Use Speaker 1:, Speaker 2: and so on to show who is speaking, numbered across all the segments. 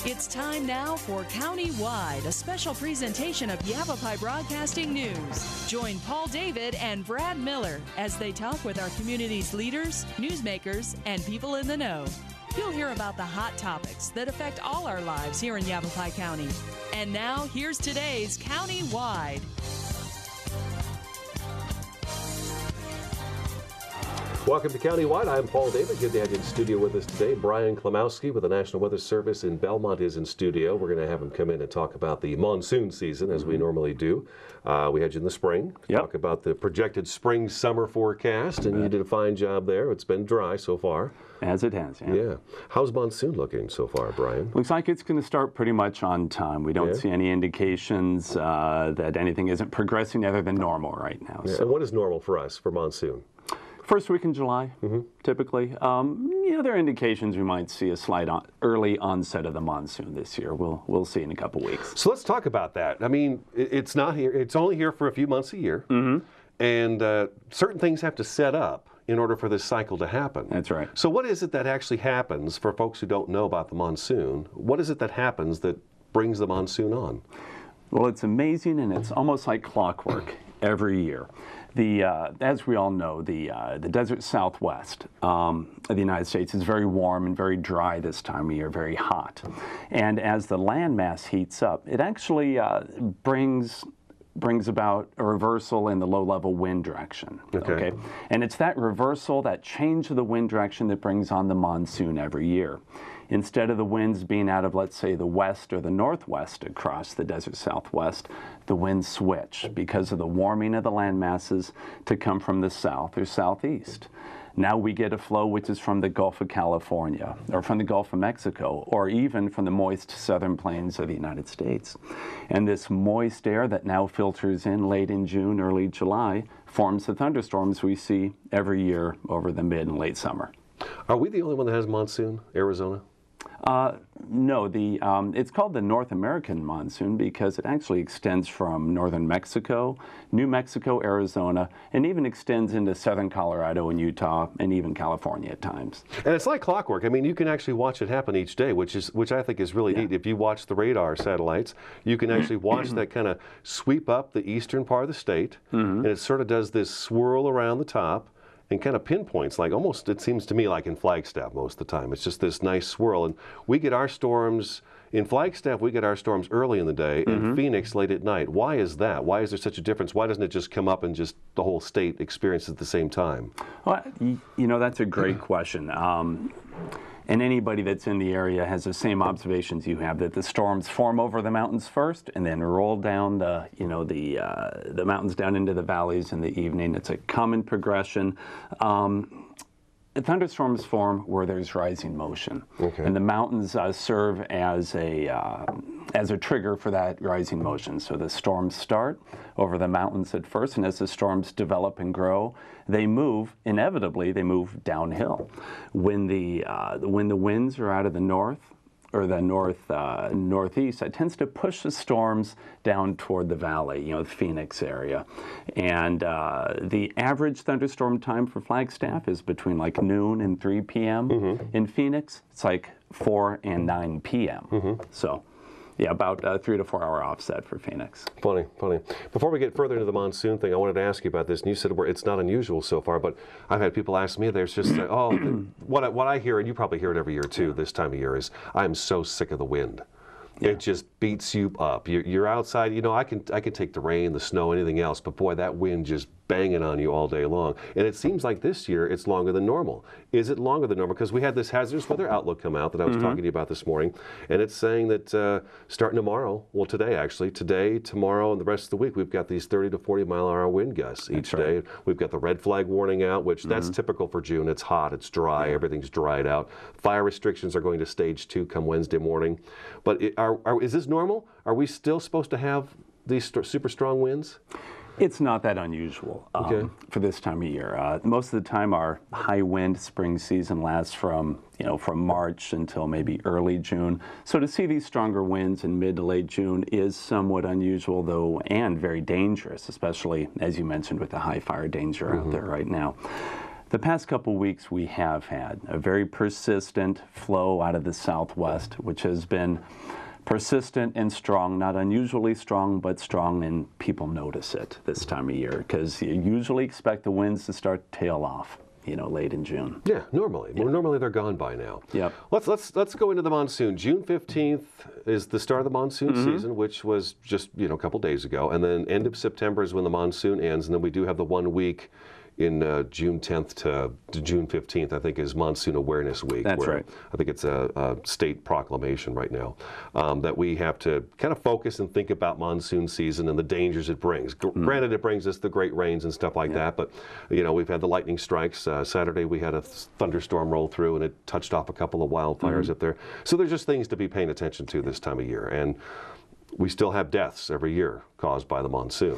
Speaker 1: It's time now for County-Wide, a special presentation of Yavapai Broadcasting News. Join Paul David and Brad Miller as they talk with our community's leaders, newsmakers, and people in the know. You'll hear about the hot topics that affect all our lives here in Yavapai County. And now, here's today's County-Wide.
Speaker 2: Welcome to County-Wide. I'm Paul David. Good to have you in studio with us today. Brian Klimowski with the National Weather Service in Belmont is in studio. We're going to have him come in and talk about the monsoon season, as we normally do. We had you in the spring to talk about the projected spring-summer forecast, and you did a fine job there. It's been dry so far.
Speaker 3: As it has, yeah.
Speaker 2: How's monsoon looking so far, Brian?
Speaker 3: Looks like it's going to start pretty much on time. We don't see any indications that anything isn't progressing other than normal right now.
Speaker 2: So. And what is normal for us for monsoon?
Speaker 3: First week in July, typically. There are indications we might see a slight early onset of the monsoon this year. We'll see in a couple weeks.
Speaker 2: So let's talk about that. I mean, it's not here. It's only here for a few months a year, and certain things have to set up in order for this cycle to happen.
Speaker 3: That's right.
Speaker 2: So what is it that actually happens for folks who don't know about the monsoon? What is it that happens that brings the monsoon on?
Speaker 3: Well, it's amazing, and it's almost like clockwork every year. As we all know, the desert southwest of the United States is very warm and very dry this time of year, very hot. And as the landmass heats up, it actually brings about a reversal in the low-level wind direction. Okay. And it's that reversal, that change of the wind direction that brings on the monsoon every year. Instead of the winds being out of, let's say, the west or the northwest across the desert southwest, the winds switch because of the warming of the land masses to come from the south or southeast. Now we get a flow which is from the Gulf of California, or from the Gulf of Mexico, or even from the moist southern plains of the United States. And this moist air that now filters in late in June, early July, forms the thunderstorms we see every year over the mid and late summer.
Speaker 2: Are we the only one that has monsoon, Arizona?
Speaker 3: No, it's called the North American monsoon because it actually extends from northern Mexico, New Mexico, Arizona, and even extends into southern Colorado and Utah, and even California at times.
Speaker 2: And it's like clockwork. I mean, you can actually watch it happen each day, which I think is really neat. If you watch the radar satellites, you can actually watch that kind of sweep up the eastern part of the state, and it sort of does this swirl around the top, and kind of pinpoints, like almost, it seems to me, like in Flagstaff most of the time. It's just this nice swirl. And we get our storms, in Flagstaff, we get our storms early in the day, and Phoenix late at night. Why is that? Why is there such a difference? Why doesn't it just come up and just the whole state experiences at the same time?
Speaker 3: Well, that's a great question. And anybody that's in the area has the same observations you have, that the storms form over the mountains first and then roll down the mountains down into the valleys in the evening. It's a common progression. Thunderstorms form where there's rising motion, and the mountains serve as a trigger for that rising motion. So the storms start over the mountains at first, and as the storms develop and grow, inevitably they move downhill. When the winds are out of the north or the northeast, it tends to push the storms down toward the valley, the Phoenix area. And the average thunderstorm time for Flagstaff is between like noon and 3 p.m. In Phoenix, it's like 4 and 9 p.m. So, yeah, about 3 to 4 hour offset for Phoenix.
Speaker 2: Funny. Before we get further into the monsoon thing, I wanted to ask you about this. And you said it's not unusual so far, but I've had people ask me, there's just, what I hear, and you probably hear it every year too, this time of year, is I'm so sick of the wind. It just beats you up. You're outside, I can take the rain, the snow, anything else, but boy, that wind just banging on you all day long. And it seems like this year it's longer than normal. Is it longer than normal? Because we had this hazardous weather outlook come out that I was talking to you about this morning, and it's saying that starting tomorrow, today, tomorrow, and the rest of the week, we've got these 30 to 40 mile an hour wind gusts each day. We've got the red flag warning out, which that's typical for June. It's hot, it's dry, everything's dried out. Fire restrictions are going to stage 2 come Wednesday morning. But is this normal? Are we still supposed to have these super strong winds?
Speaker 3: It's not that unusual for this time of year. Most of the time, our high wind spring season lasts from March until maybe early June. So to see these stronger winds in mid to late June is somewhat unusual, though, and very dangerous, especially as you mentioned with the high fire danger out there right now. The past couple weeks we have had a very persistent flow out of the southwest, which has been persistent and strong, not unusually strong, but strong, and people notice it this time of year because you usually expect the winds to start to tail off, late in June.
Speaker 2: Yeah, normally. Well, normally they're gone by now.
Speaker 3: Yep.
Speaker 2: Let's go into the monsoon. June 15th is the start of the monsoon season, which was just, a couple days ago. And then end of September is when the monsoon ends. And then we do have the 1 week in June 10th to June 15th, I think, is Monsoon Awareness Week.
Speaker 3: That's right.
Speaker 2: I think it's a state proclamation right now that we have to kind of focus and think about monsoon season and the dangers it brings. Granted, it brings us the great rains and stuff like that, but, we've had the lightning strikes. Saturday, we had a thunderstorm roll through, and it touched off a couple of wildfires up there. So there's just things to be paying attention to this time of year. And we still have deaths every year caused by the monsoon.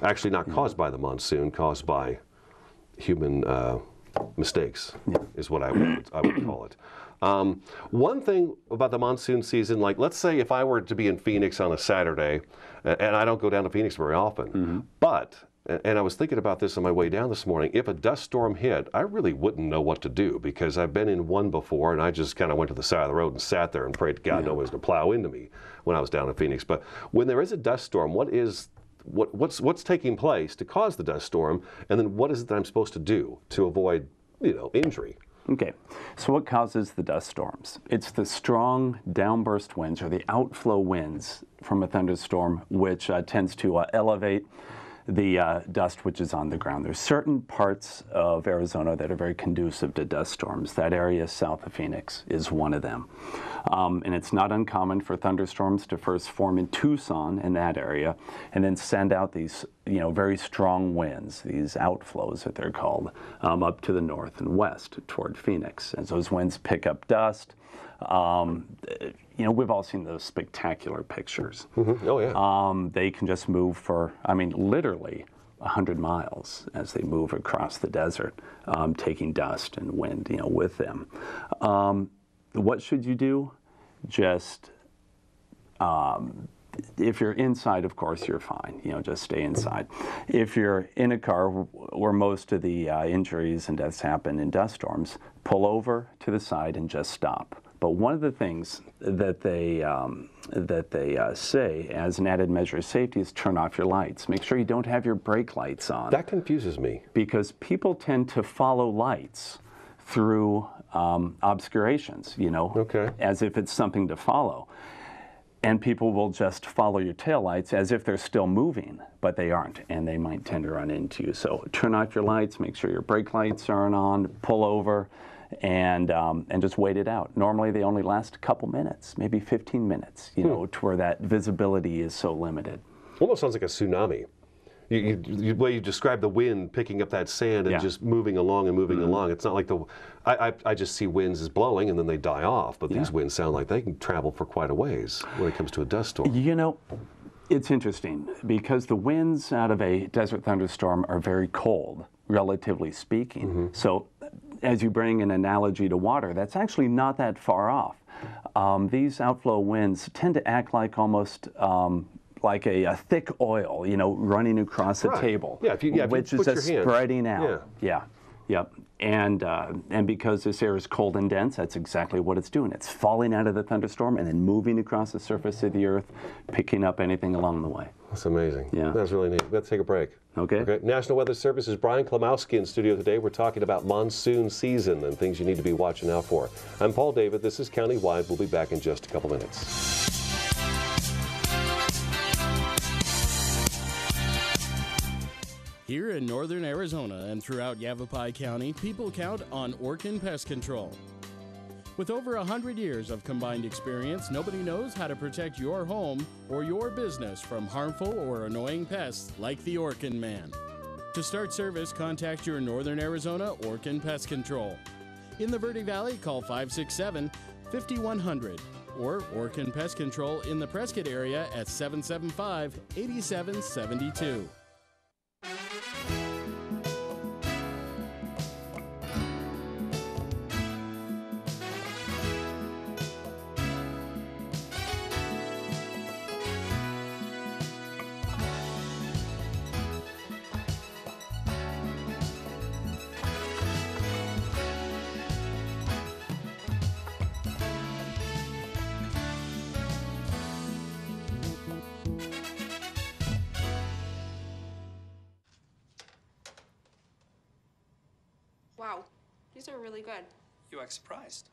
Speaker 2: Actually, not caused by the monsoon, caused by human mistakes is what I would call it. One thing about the monsoon season, like let's say if I were to be in Phoenix on a Saturday, and I don't go down to Phoenix very often, but, and I was thinking about this on my way down this morning, if a dust storm hit, I really wouldn't know what to do because I've been in one before and I just kind of went to the side of the road and sat there and prayed to God no one was going to plow into me when I was down in Phoenix. But when there is a dust storm, what's taking place to cause the dust storm, and then what is it that I'm supposed to do to avoid, injury?
Speaker 3: Okay, so what causes the dust storms? It's the strong downburst winds or the outflow winds from a thunderstorm, which tends to elevate the dust which is on the ground. There's certain parts of Arizona that are very conducive to dust storms. That area south of Phoenix is one of them. And it's not uncommon for thunderstorms to first form in Tucson in that area and then send out these very strong winds, these outflows that they're called, up to the north and west toward Phoenix. As those winds pick up dust, we've all seen those spectacular pictures.
Speaker 2: Oh, yeah.
Speaker 3: They can just move for, literally 100 miles as they move across the desert, taking dust and wind, with them. What should you do? Just, if you're inside, of course, you're fine. Just stay inside. If you're in a car where most of the injuries and deaths happen in dust storms, pull over to the side and just stop. But one of the things that they say as an added measure of safety is turn off your lights. Make sure you don't have your brake lights on.
Speaker 2: That confuses me.
Speaker 3: Because people tend to follow lights through obscurations,
Speaker 2: okay,
Speaker 3: as if it's something to follow. And people will just follow your taillights as if they're still moving, but they aren't, and they might tend to run into you. So turn off your lights, make sure your brake lights aren't on, pull over, and just wait it out. Normally they only last a couple minutes, maybe 15 minutes, to where that visibility is so limited.
Speaker 2: Almost sounds like a tsunami. The way you describe the wind picking up that sand and just moving along and moving along. It's not like I just see winds as blowing and then they die off, but these winds sound like they can travel for quite a ways when it comes to a dust storm.
Speaker 3: It's interesting because the winds out of a desert thunderstorm are very cold, relatively speaking. So as you bring an analogy to water, that's actually not that far off. These outflow winds tend to act like almost like a thick oil, running across a table, which is just spreading out. Yep. And because this air is cold and dense, that's exactly what it's doing. It's falling out of the thunderstorm and then moving across the surface of the earth, picking up anything along the way.
Speaker 2: That's amazing.
Speaker 3: Yeah.
Speaker 2: That's really neat. Let's take a break.
Speaker 3: Okay.
Speaker 2: National Weather Service's Brian Klimowski in studio today. We're talking about monsoon season and things you need to be watching out for. I'm Paul David. This is Countywide. We'll be back in just a couple minutes.
Speaker 4: Here in northern Arizona and throughout Yavapai County, people count on Orkin Pest Control. With over 100 years of combined experience, nobody knows how to protect your home or your business from harmful or annoying pests like the Orkin Man. To start service, contact your northern Arizona Orkin Pest Control. In the Verde Valley, call 567-5100 or Orkin Pest Control in the Prescott area at 775-8772.
Speaker 5: Wow, these are really good.
Speaker 6: You act surprised.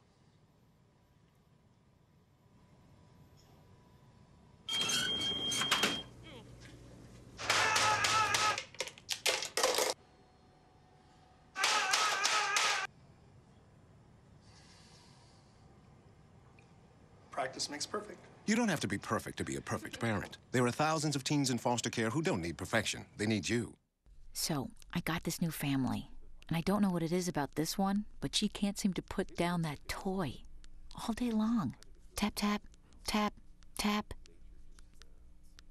Speaker 6: Practice makes perfect.
Speaker 7: You don't have to be perfect to be a perfect parent. There are thousands of teens in foster care who don't need perfection. They need you.
Speaker 8: So, I got this new family, and I don't know what it is about this one, but she can't seem to put down that toy all day long. Tap, tap, tap, tap.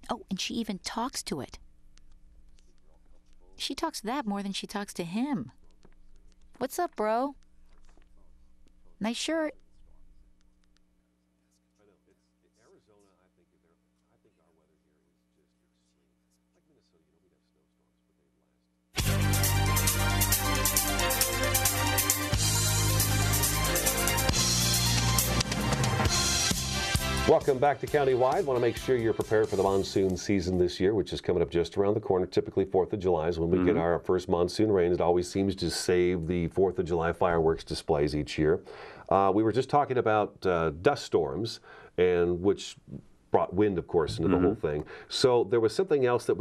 Speaker 8: Oh, and she even talks to it. She talks to that more than she talks to him. What's up, bro? Nice shirt.
Speaker 2: Welcome back to Countywide. Want to make sure you're prepared for the monsoon season this year, which is coming up just around the corner. Typically 4th of July is when we get our first monsoon rain. It always seems to save the 4th of July fireworks displays each year. We were just talking about dust storms, and which brought wind, of course, into the whole thing. So there was something else that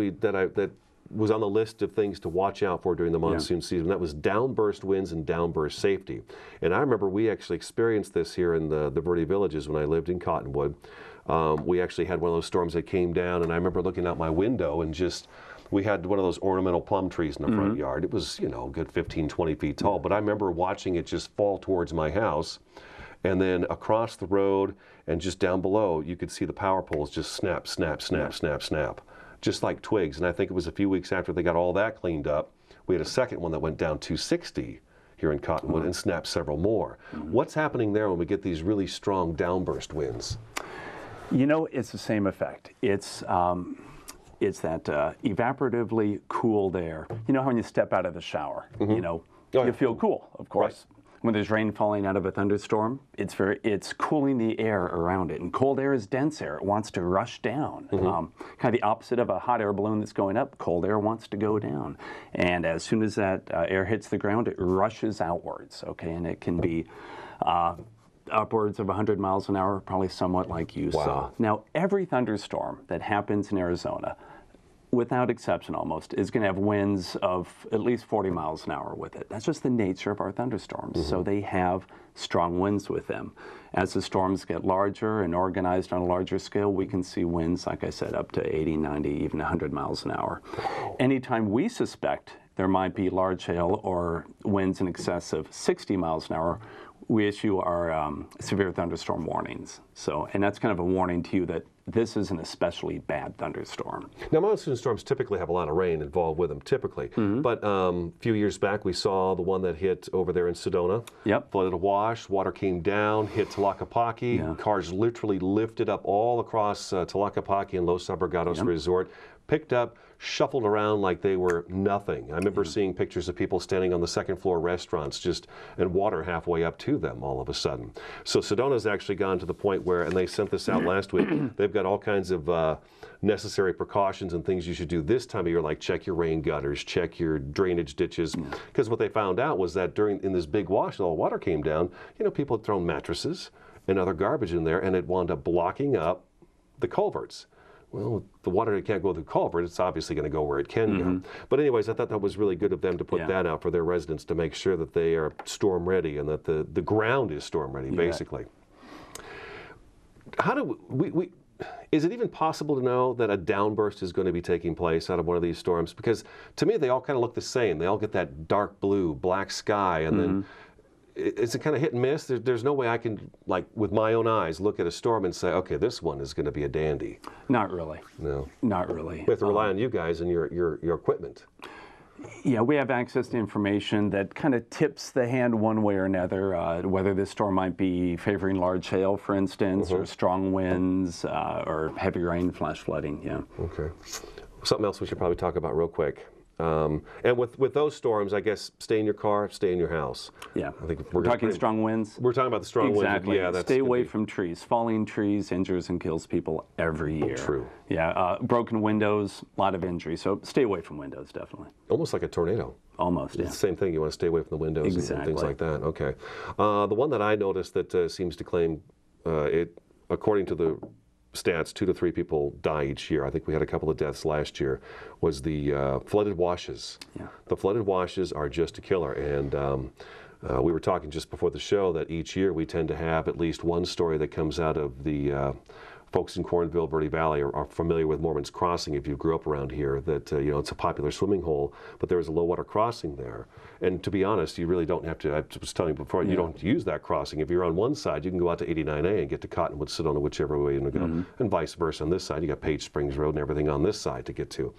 Speaker 2: was on the list of things to watch out for during the monsoon season. That was downburst winds and downburst safety. And I remember we actually experienced this here in the Verde Villages when I lived in Cottonwood. We actually had one of those storms that came down, and I remember looking out my window and we had one of those ornamental plum trees in the front yard. It was, a good 15, 20 feet tall, but I remember watching it just fall towards my house. And then across the road and just down below, you could see the power poles just snap, snap, snap, snap, snap. Just like twigs. And I think it was a few weeks after they got all that cleaned up, we had a second one that went down 260 here in Cottonwood and snapped several more. What's happening there when we get these really strong downburst winds?
Speaker 3: It's the same effect. It's that evaporatively cooled air. You know how when you step out of the shower, you feel cool, of course. Right. When there's rain falling out of a thunderstorm, it's cooling the air around it. And cold air is dense air. It wants to rush down. Kind of the opposite of a hot air balloon that's going up. Cold air wants to go down. And as soon as that air hits the ground, it rushes outwards, okay? And it can be upwards of 100 miles an hour, probably somewhat like you saw. Now, every thunderstorm that happens in Arizona, without exception almost, is going to have winds of at least 40 miles an hour with it. That's just the nature of our thunderstorms. So they have strong winds with them. As the storms get larger and organized on a larger scale, we can see winds, like I said, up to 80, 90, even 100 miles an hour. Anytime we suspect there might be large hail or winds in excess of 60 miles an hour, we issue our severe thunderstorm warnings. And that's kind of a warning to you that this is an especially bad thunderstorm.
Speaker 2: Now, monsoon storms typically have a lot of rain involved with them, typically. But a few years back, we saw the one that hit over there in Sedona. Flooded awash, water came down, hit Tlaquepaque. Cars literally lifted up all across Tlaquepaque and Los Albergados Resort, picked up, shuffled around like they were nothing. I remember seeing pictures of people standing on the second floor restaurants and water halfway up to them all of a sudden. So Sedona's actually gone to the point where, and they sent this out last week, they've got all kinds of necessary precautions and things you should do this time of year, like check your rain gutters, check your drainage ditches. Because what they found out was that in this big wash, all the water came down, people had thrown mattresses and other garbage in there, and it wound up blocking up the culverts. Well, the water can't go through the culvert. It's obviously going to go where it can go. But anyways, I thought that was really good of them to put that out for their residents to make sure that they are storm ready and that the ground is storm ready, basically. How do is it even possible to know that a downburst is going to be taking place out of one of these storms? Because to me, they all kind of look the same. They all get that dark blue, black sky, and then it's a kind of hit and miss. There's no way I can, like, with my own eyes, look at a storm and say, okay, this one is going to be a dandy.
Speaker 3: Not really.
Speaker 2: No.
Speaker 3: Not really.
Speaker 2: We have to rely on you guys and your equipment.
Speaker 3: Yeah, we have access to information that kind of tips the hand one way or another, whether this storm might be favoring large hail, for instance, or strong winds, or heavy rain, flash flooding,
Speaker 2: Okay. Something else we should probably talk about real quick. And with those storms, I guess, stay in your car, stay in your house.
Speaker 3: Yeah.
Speaker 2: I think
Speaker 3: we're talking strong winds.
Speaker 2: We're talking about the strong winds.
Speaker 3: Exactly.
Speaker 2: Yeah, that's
Speaker 3: stay away from trees. Falling trees injures and kills people every year.
Speaker 2: True.
Speaker 3: Yeah. Broken windows, a lot of injury. So stay away from windows, definitely.
Speaker 2: Almost like a tornado.
Speaker 3: Almost, yeah.
Speaker 2: It's the same thing. You want to stay away from the windows and things like that. Okay. The one that I noticed that seems to claim according to the stats, 2 to 3 people die each year. I think we had a couple of deaths last year. Was the flooded washes. Yeah. The flooded washes are just a killer, and we were talking just before the show that each year we tend to have at least one story that comes out of the folks in Cornville, Verde Valley are familiar with Mormons Crossing if you grew up around here, that it's a popular swimming hole, but there is a low water crossing there. And to be honest, you really don't have to, I was telling you before, you don't have to use that crossing. If you're on one side, you can go out to 89A and get to Cottonwood, Sedona, whichever way you want to go, and vice versa on this side. You got Page Springs Road and everything on this side to get to.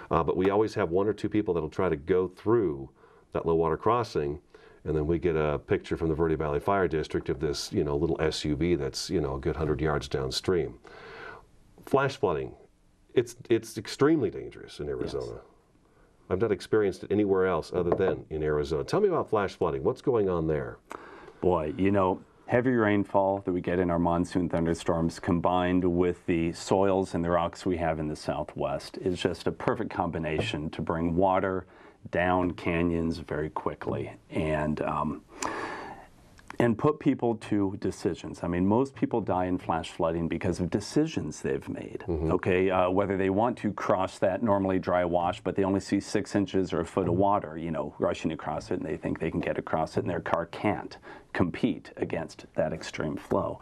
Speaker 2: But we always have 1 or 2 people that'll try to go through that low water crossing, and then we get a picture from the Verde Valley Fire District of this, little SUV that's, a good 100 yards downstream. Flash flooding, it's extremely dangerous in Arizona. Yes. I've not experienced it anywhere else other than in Arizona. Tell me about flash flooding. What's going on there?
Speaker 3: Boy, heavy rainfall that we get in our monsoon thunderstorms combined with the soils and the rocks we have in the Southwest is just a perfect combination to bring water down canyons very quickly and put people to decisions. I mean, most people die in flash flooding because of decisions they've made. Okay, whether they want to cross that normally dry wash, but they only see 6 inches or a foot of water, rushing across it, and they think they can get across it, and their car can't compete against that extreme flow.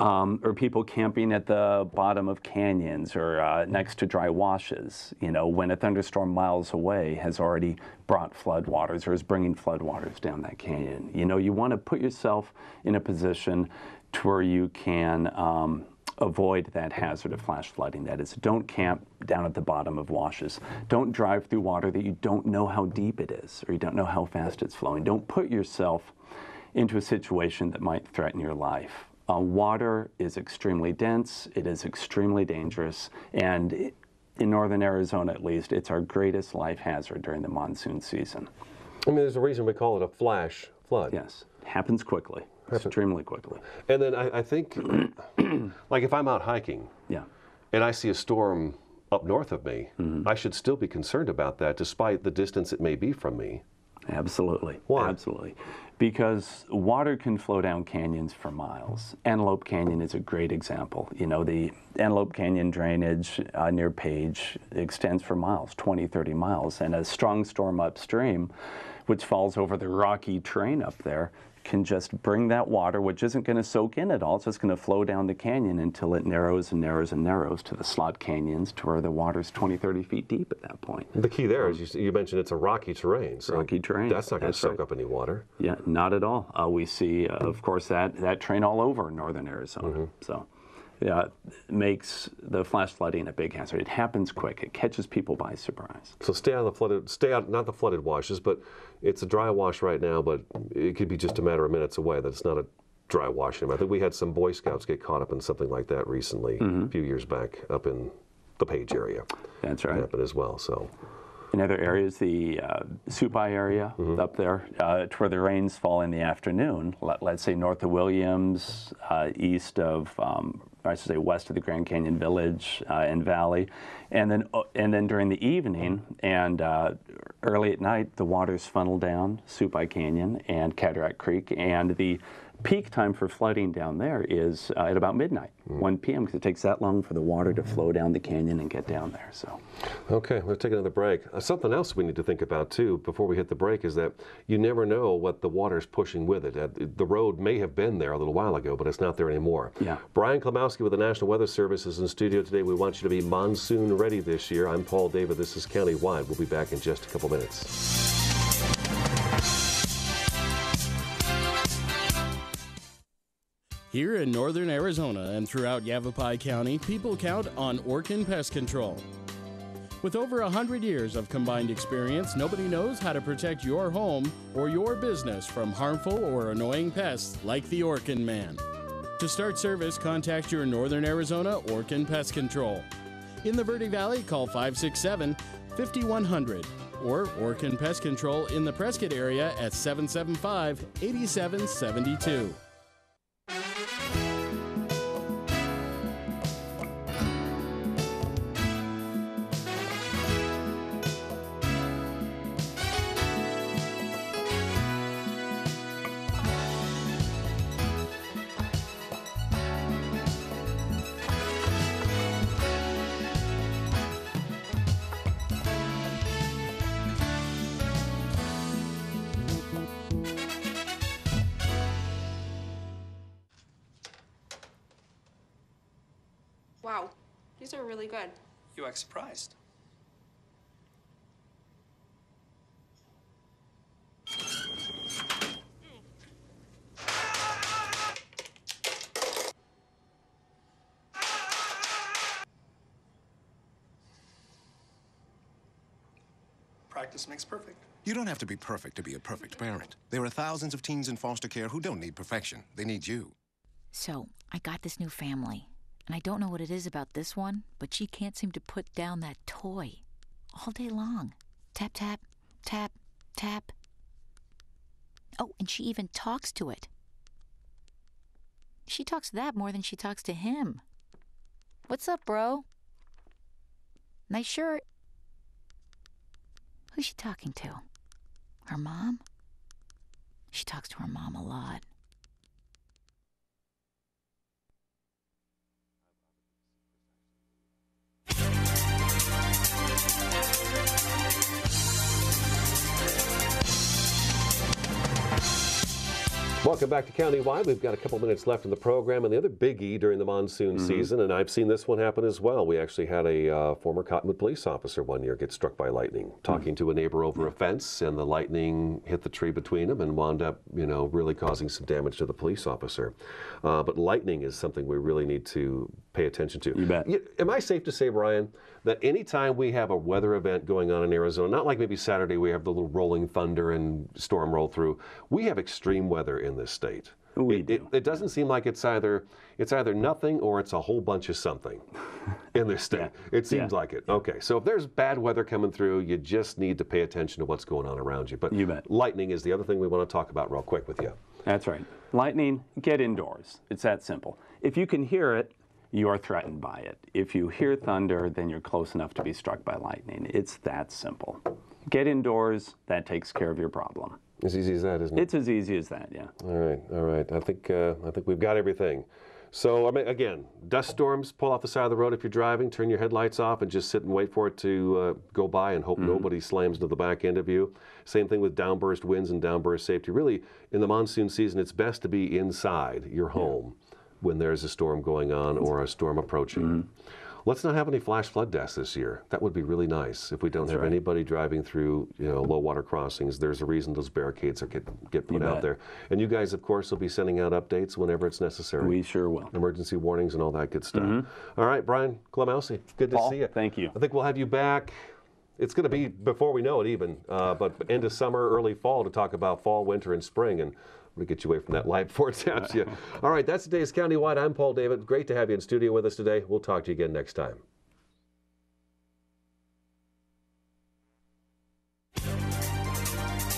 Speaker 3: Or people camping at the bottom of canyons or next to dry washes, when a thunderstorm miles away has already brought floodwaters or is bringing floodwaters down that canyon. You want to put yourself in a position to where you can avoid that hazard of flash flooding. That is, don't camp down at the bottom of washes. Don't drive through water that you don't know how deep it is or you don't know how fast it's flowing. Don't put yourself into a situation that might threaten your life. Water is extremely dense, it is extremely dangerous, and in northern Arizona at least, it's our greatest life hazard during the monsoon season.
Speaker 2: I mean, there's a reason we call it a flash flood.
Speaker 3: Yes, happens quickly, extremely quickly.
Speaker 2: And then I think, like if I'm out hiking, and I see a storm up north of me, I should still be concerned about that despite the distance it may be from me.
Speaker 3: Absolutely.
Speaker 2: Why?
Speaker 3: Absolutely. Because water can flow down canyons for miles. Antelope Canyon is a great example. The Antelope Canyon drainage near Page extends for miles, 20, 30 miles. And a strong storm upstream, which falls over the rocky terrain up there, can just bring that water, which isn't going to soak in at all. It's just going to flow down the canyon until it narrows and narrows and narrows to the slot canyons to where the water's 20, 30 feet deep at that point.
Speaker 2: The key there is you mentioned it's a rocky terrain. So
Speaker 3: rocky terrain.
Speaker 2: That's not going to soak up any water.
Speaker 3: Yeah, not at all. We see, of course, that terrain all over northern Arizona. So yeah, it makes the flash flooding a big hazard. It happens quick. It catches people by surprise.
Speaker 2: So stay out of the flooded, not the flooded washes, but it's a dry wash right now, but it could be just a matter of minutes away that it's not a dry wash anymore. I think we had some Boy Scouts get caught up in something like that recently, a few years back, up in the Page area.
Speaker 3: That's right.
Speaker 2: It happened as well, so.
Speaker 3: In other areas, the Supai area up there, to where the rains fall in the afternoon, let's say north of Williams, east of, west of the Grand Canyon Village and Valley, and then during the evening and early at night, the water's funneled down Supai Canyon and Cataract Creek, and the peak time for flooding down there is at about midnight, 1 p.m., because it takes that long for the water to flow down the canyon and get down there. So,
Speaker 2: okay, we'll take another break. Something else we need to think about too before we hit the break is that you never know what the water's pushing with it. The road may have been there a little while ago, but it's not there anymore.
Speaker 3: Yeah.
Speaker 2: Brian Klimowski with the National Weather Service is in studio today. We want you to be monsoon ready this year. I'm Paul David. This is Countywide. We'll be back in just a couple minutes.
Speaker 4: Here in northern Arizona and throughout Yavapai County, people count on Orkin Pest Control. With over 100 years of combined experience, nobody knows how to protect your home or your business from harmful or annoying pests like the Orkin Man. To start service, contact your Northern Arizona Orkin Pest Control. In the Verde Valley, call 567-5100 or Orkin Pest Control in the Prescott area at 775-8772.
Speaker 5: Wow, these are really good.
Speaker 6: You act surprised. Practice makes perfect.
Speaker 7: You don't have to be perfect to be a perfect parent. There are thousands of teens in foster care who don't need perfection. They need you.
Speaker 8: So, I got this new family, and I don't know what it is about this one, but she can't seem to put down that toy all day long. Tap, tap, tap, tap. Oh, and she even talks to it. She talks to that more than she talks to him. What's up, bro? Nice shirt. Who's she talking to? Her mom? She talks to her mom a lot.
Speaker 2: Welcome back to Countywide. We've got a couple minutes left in the program, and the other biggie during the monsoon season, and I've seen this one happen as well. We actually had a former Cottonwood police officer one year get struck by lightning, talking to a neighbor over a fence, and the lightning hit the tree between them and wound up, really causing some damage to the police officer. But lightning is something we really need to pay attention to.
Speaker 3: You bet.
Speaker 2: Am I safe to say, Brian, that anytime we have a weather event going on in Arizona, not like maybe Saturday we have the little rolling thunder and storm roll through, we have extreme weather in this state. It doesn't seem like it's either nothing or it's a whole bunch of something in this state. It seems like it. Okay, so if there's bad weather coming through, you just need to pay attention to what's going on around you. But
Speaker 3: you bet.
Speaker 2: Lightning is the other thing we want to talk about real quick with you.
Speaker 3: That's right. Lightning, get indoors. It's that simple. If you can hear it, you are threatened by it. If you hear thunder, then you're close enough to be struck by lightning. It's that simple. Get indoors, that takes care of your problem.
Speaker 2: As easy as that, isn't it?
Speaker 3: It's as easy as that, yeah.
Speaker 2: All right. I think we've got everything. So, again, dust storms, pull off the side of the road if you're driving, turn your headlights off and just sit and wait for it to go by and hope nobody slams into the back end of you. Same thing with downburst winds and downburst safety. Really, in the monsoon season, it's best to be inside your home when there's a storm going on or a storm approaching. Let's not have any flash flood deaths this year. That would be really nice. If we don't have anybody driving through, low water crossings, there's a reason those barricades are get put out there. And you guys, of course, will be sending out updates whenever it's necessary.
Speaker 3: We sure will.
Speaker 2: Emergency warnings and all that good stuff. All right, Brian Clemousi, good to see you.
Speaker 3: Thank you.
Speaker 2: I think we'll have you back. It's going to be before we know it even, but end of summer, early fall to talk about fall, winter, and spring. And we'll get you away from that light before it taps you. All right, that's today's Countywide. I'm Paul David. Great to have you in studio with us today. We'll talk to you again next time.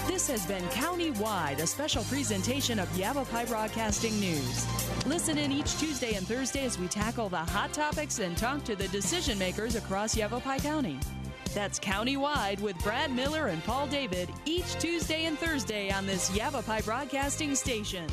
Speaker 1: This has been Countywide, a special presentation of Yavapai Broadcasting News. Listen in each Tuesday and Thursday as we tackle the hot topics and talk to the decision makers across Yavapai County. That's Countywide with Brad Miller and Paul David each Tuesday and Thursday on this Yavapai Broadcasting station.